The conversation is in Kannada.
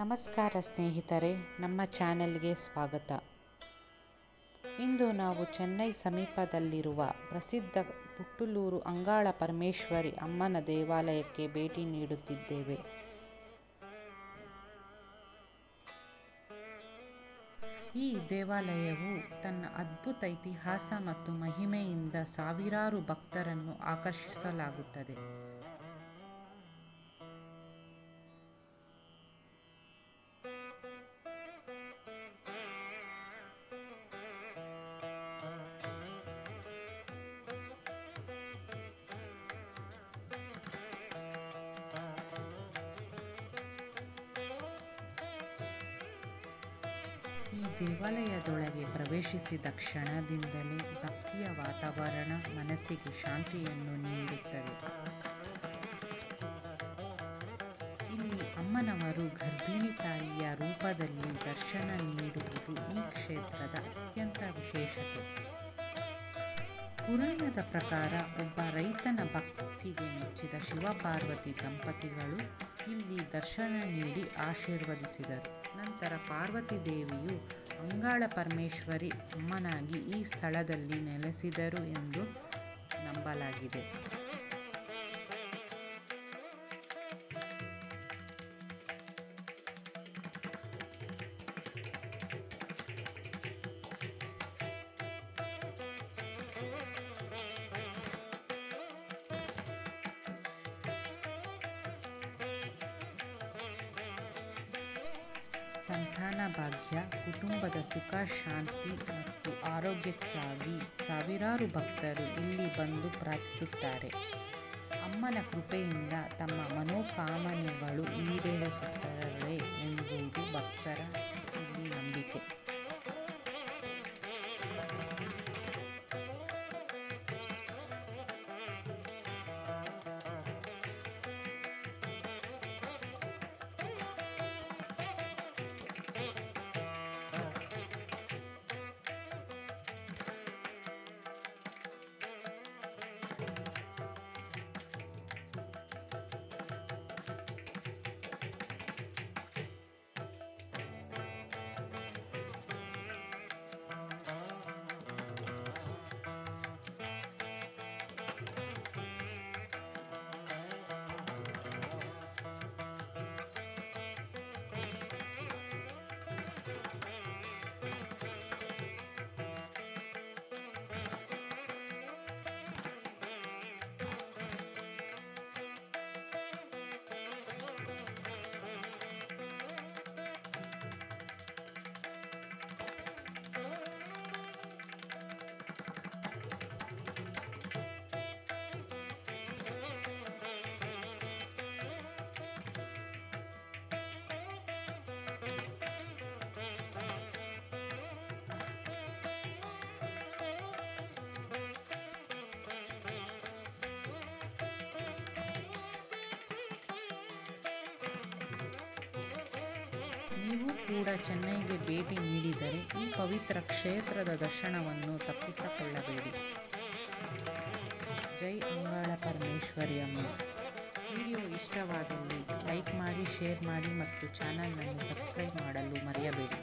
ನಮಸ್ಕಾರ ಸ್ನೇಹಿತರೆ, ನಮ್ಮ ಚಾನೆಲ್ಗೆ ಸ್ವಾಗತ. ಇಂದು ನಾವು ಚೆನ್ನೈ ಸಮೀಪದಲ್ಲಿರುವ ಪ್ರಸಿದ್ಧ ಪುಟ್ಟಲೂರು ಅಂಗಾಳ ಪರಮೇಶ್ವರಿ ಅಮ್ಮನ ದೇವಾಲಯಕ್ಕೆ ಭೇಟಿ ನೀಡುತ್ತಿದ್ದೇವೆ. ಈ ದೇವಾಲಯವು ತನ್ನ ಅದ್ಭುತ ಇತಿಹಾಸ ಮತ್ತು ಮಹಿಮೆಯಿಂದ ಸಾವಿರಾರು ಭಕ್ತರನ್ನು ಆಕರ್ಷಿಸಲಾಗುತ್ತದೆ. ಈ ದೇವಾಲಯದೊಳಗೆ ಪ್ರವೇಶಿಸಿದ ಕ್ಷಣದಿಂದಲೇ ಭಕ್ತಿಯ ವಾತಾವರಣ ಮನಸ್ಸಿಗೆ ಶಾಂತಿಯನ್ನು ನೀಡುತ್ತದೆ. ಇಲ್ಲಿ ಅಮ್ಮನವರು ಗರ್ಭಿಣಿ ತಾಯಿಯ ರೂಪದಲ್ಲಿ ದರ್ಶನ ನೀಡುವುದು ಈ ಕ್ಷೇತ್ರದ ಅತ್ಯಂತ ವಿಶೇಷತೆ. ಪುರಾಣದ ಪ್ರಕಾರ ಒಬ್ಬ ರೈತನ ಭಕ್ತಿಗೆ ಮೆಚ್ಚಿದ ಶಿವಪಾರ್ವತಿ ದಂಪತಿಗಳು ಇಲ್ಲಿ ದರ್ಶನ ನೀಡಿ ಆಶೀರ್ವದಿಸಿದರು. ನಂತರ ಪಾರ್ವತಿ ದೇವಿಯು ಅಂಗಾಳ ಪರಮೇಶ್ವರಿ ಅಮ್ಮನಾಗಿ ಈ ಸ್ಥಳದಲ್ಲಿ ನೆಲೆಸಿದರು ಎಂದು ನಂಬಲಾಗಿದೆ. ಸಂತಾನ ಭಾಗ್ಯ, ಕುಟುಂಬದ ಸುಖ ಶಾಂತಿ ಮತ್ತು ಆರೋಗ್ಯಕ್ಕಾಗಿ ಸಾವಿರಾರು ಭಕ್ತರು ಇಲ್ಲಿ ಬಂದು ಪ್ರಾರ್ಥಿಸುತ್ತಾರೆ. ಅಮ್ಮನ ಕೃಪೆಯಿಂದ ತಮ್ಮ ಮನೋಕಾಮನೆಗಳು ಈಡೇರಿಸುತ್ತವೆ ಎಂಬುದು ಭಕ್ತರ ಇಲ್ಲಿ ನಂಬಿಕೆ. ನೀವು ಕೂಡ ಚೆನ್ನೈಗೆ ಭೇಟಿ ನೀಡಿದರೆ ಈ ಪವಿತ್ರ ಕ್ಷೇತ್ರದ ದರ್ಶನವನ್ನು ತಪ್ಪಿಸಿಕೊಳ್ಳಬೇಡಿ. ಜೈ ಅಂಗಾಳ ಪರಮೇಶ್ವರಿ ಅಮ್ಮ. ವಿಡಿಯೋ ಇಷ್ಟವಾದಲ್ಲಿ ಲೈಕ್ ಮಾಡಿ, ಶೇರ್ ಮಾಡಿ ಮತ್ತು ಚಾನಲನ್ನು ಸಬ್ಸ್ಕ್ರೈಬ್ ಮಾಡಲು ಮರೆಯಬೇಡಿ.